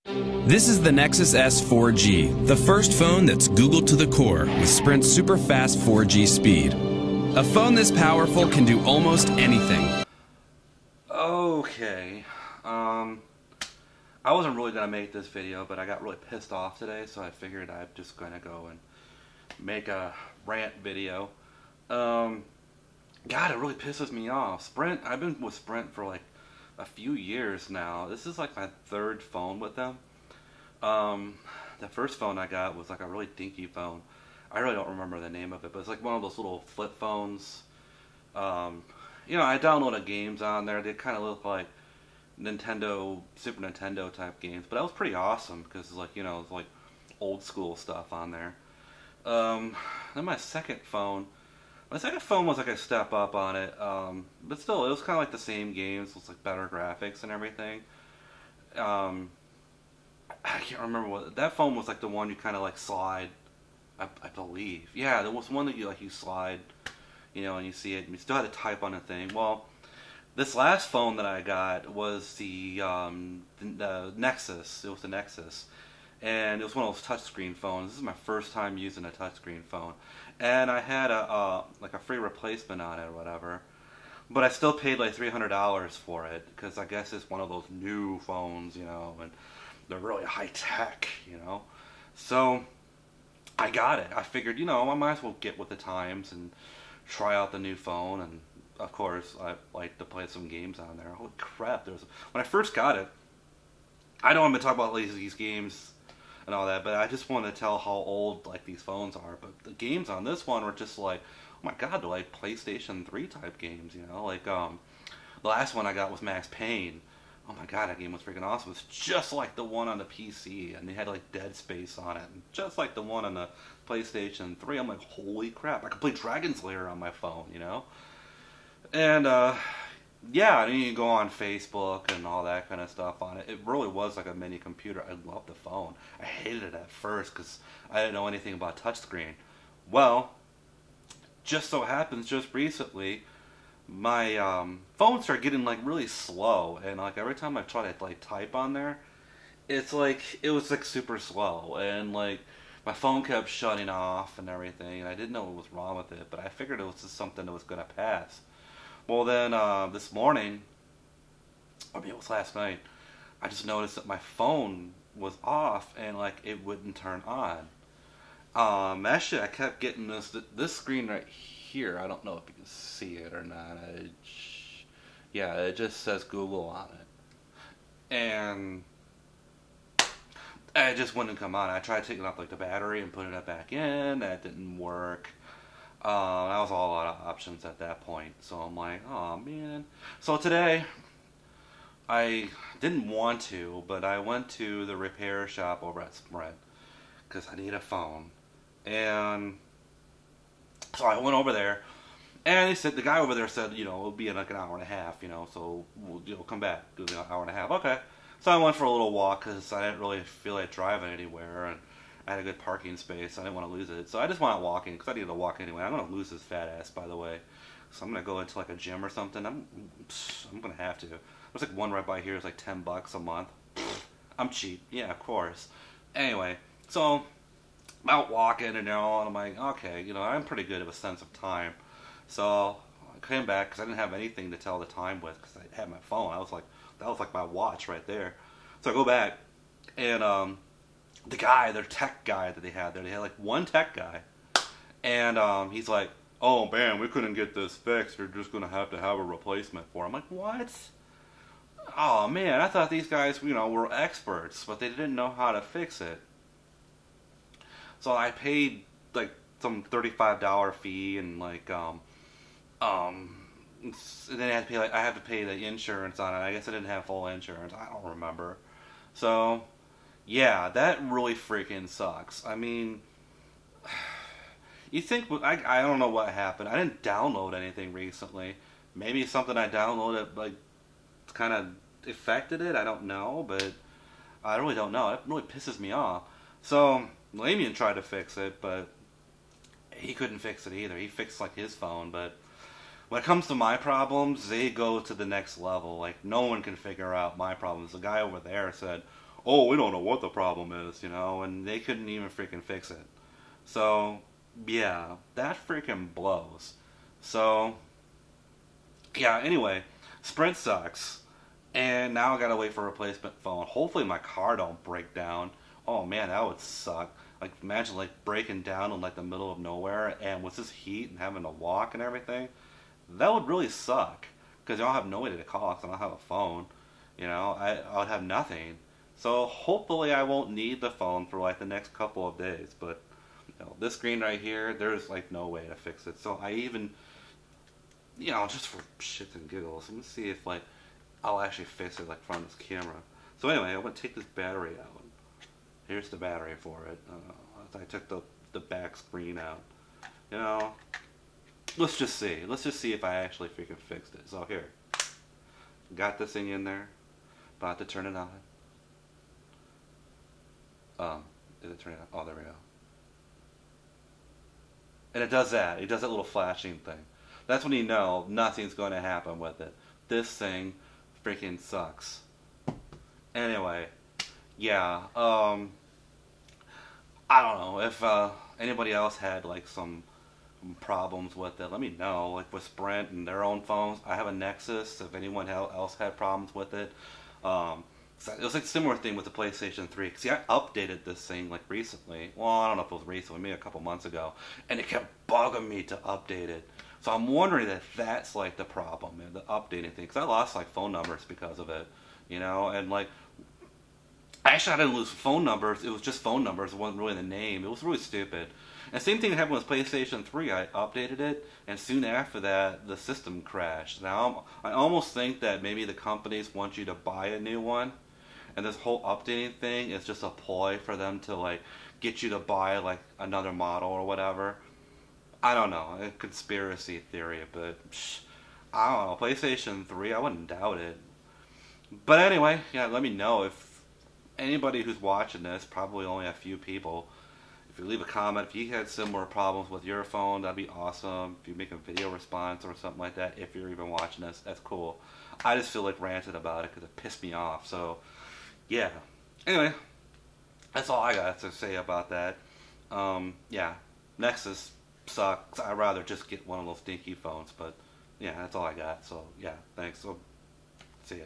This is the Nexus S 4G, the first phone that's Google to the core with Sprint's super fast 4G speed. A phone this powerful can do almost anything. Okay, I wasn't really going to make this video, but I got really pissed off today, so I figured I'm just going to go and make a rant video. God, it really pisses me off. Sprint, I've been with Sprint for like a few years now. This is like my third phone with them. The first phone I got was like a really dinky phone. I really don't remember the name of it, but it's like one of those little flip phones. You know, I downloaded games on there. They kind of look like Nintendo, Super Nintendo type games, but that was pretty awesome because it's like, you know, it's like old school stuff on there. Then my second phone was like a step up on it, but still, it was kind of like the same games. It was like better graphics and everything. I can't remember what that phone was like. The one you kind of like slide, I believe. Yeah, there was one that you slide, you know, and you see it. And you still had to type on a thing. Well, this last phone that I got was the Nexus. It was the Nexus, and it was one of those touchscreen phones. This is my first time using a touchscreen phone, and I had like a free replacement on it or whatever. But I still paid like $300 for it because I guess it's one of those new phones, you know, and they're really high tech, you know. So I got it. I figured, you know, I might as well get with the times and try out the new phone. And of course, I like to play some games on there. Holy crap! When I first got it, I don't want to talk about these games and all that, but I just want to tell how old like these phones are. But the games on this one were just like, oh my god, they're like PlayStation 3 type games, you know. Like the last one I got was Max Payne. Oh my god, that game was freaking awesome. It's just like the one on the PC, and they had like Dead Space on it, and just like the one on the PlayStation 3. I'm like, holy crap, I can play Dragon's Lair on my phone, you know? And, yeah, and you can go on Facebook and all that kind of stuff on it. It really was like a mini computer. I loved the phone. I hated it at first because I didn't know anything about touchscreen. Well, just so happens, just recently, my phone started getting like really slow, and like every time I try to like type on there, it was like super slow, and like my phone kept shutting off and everything, and I didn't know what was wrong with it, but I figured it was just something that was gonna pass. Well then, this morning, or maybe it was last night, I just noticed that my phone was off and like it wouldn't turn on. Actually, I kept getting this screen right here. I don't know if you can see it or not. Yeah, it just says Google on it, and it just wouldn't come on. I tried taking off like the battery and putting it back in. That didn't work. That was all a lot of options at that point. So I'm like, oh man. So today, I didn't want to, but I went to the repair shop over at Sprint because I need a phone, and so I went over there, and the guy over there said, you know, it'll be in like an hour and a half, you know, so we'll, you know, come back, do an hour and a half. Okay. So I went for a little walk because I didn't really feel like driving anywhere, and I had a good parking space. I didn't want to lose it, so I just went walking because I needed to walk anyway. I'm gonna lose this fat ass, by the way. So I'm gonna go into like a gym or something. I'm gonna have to. There's like one right by here. It's like $10 a month. I'm cheap. Yeah, of course. Anyway, so I'm out walking and all, and I'm like, okay, you know, I'm pretty good at a sense of time. So I came back because I didn't have anything to tell the time with because I had my phone. That was like my watch right there. So I go back, and the guy, their tech guy that they had there, they had like one tech guy, and he's like, oh man, we couldn't get this fixed. You're just gonna have to have a replacement for it. I'm like, what? Oh man, I thought these guys, you know, were experts, but they didn't know how to fix it. So I paid like some $35 fee, and like and then I had to pay the insurance on it. I guess I didn't have full insurance. I don't remember. So yeah, that really freaking sucks. I mean, you think I don't know what happened. I didn't download anything recently. Maybe something I downloaded like kind of affected it. I don't know, but I really don't know. It really pisses me off. So Lamian tried to fix it, but he couldn't fix it either. He fixed like his phone, but when it comes to my problems, they go to the next level. Like no one can figure out my problems. The guy over there said, oh, we don't know what the problem is, you know, and they couldn't even freaking fix it. So, yeah, that freaking blows. So, yeah, anyway, Sprint sucks. And now I gotta wait for a replacement phone. Hopefully my car don't break down. Oh man, that would suck. Like, imagine like breaking down in like the middle of nowhere and with this heat and having to walk and everything. That would really suck. Because I don't have nobody to call because I don't have a phone. You know, I would have nothing. So hopefully I won't need the phone for like the next couple of days. But, you know, this screen right here, there's like no way to fix it. So I even, you know, just for shits and giggles, let me see if like I'll actually fix it like from this camera. So anyway, I'm going to take this battery out. Here's the battery for it. I took the back screen out. You know, let's just see. Let's just see if I actually freaking fixed it. So here, got this thing in there. About to turn it on. Did it turn it on? Oh, there we go. And it does that. It does that little flashing thing. That's when you know nothing's going to happen with it. This thing freaking sucks. Anyway, yeah, I don't know if anybody else had like some problems with it. Let me know, like with Sprint and their own phones. I have a Nexus. If anyone else had problems with it, so it was like a similar thing with the PlayStation 3. See, I updated this thing like recently. Well, I don't know if it was recently, maybe a couple months ago, and it kept bugging me to update it. So I'm wondering if that's like the problem, man, the updating thing. Because I lost like phone numbers because of it, you know, and like. Actually, I didn't lose phone numbers. It was just phone numbers. It wasn't really the name. It was really stupid. And same thing happened with PlayStation 3. I updated it, and soon after that, the system crashed. Now, I almost think that maybe the companies want you to buy a new one, and this whole updating thing is just a ploy for them to like get you to buy like another model or whatever. I don't know. A conspiracy theory, but I don't know. PlayStation 3, I wouldn't doubt it. But anyway, yeah, let me know if anybody who's watching this, probably only a few people, if you leave a comment, if you had similar problems with your phone, that'd be awesome. If you make a video response or something like that, if you're even watching this, that's cool. I just feel like ranting about it because it pissed me off. So, yeah. Anyway, that's all I got to say about that. Yeah, Nexus sucks. I'd rather just get one of those stinky phones, but yeah, that's all I got. So, yeah, thanks. So, see ya.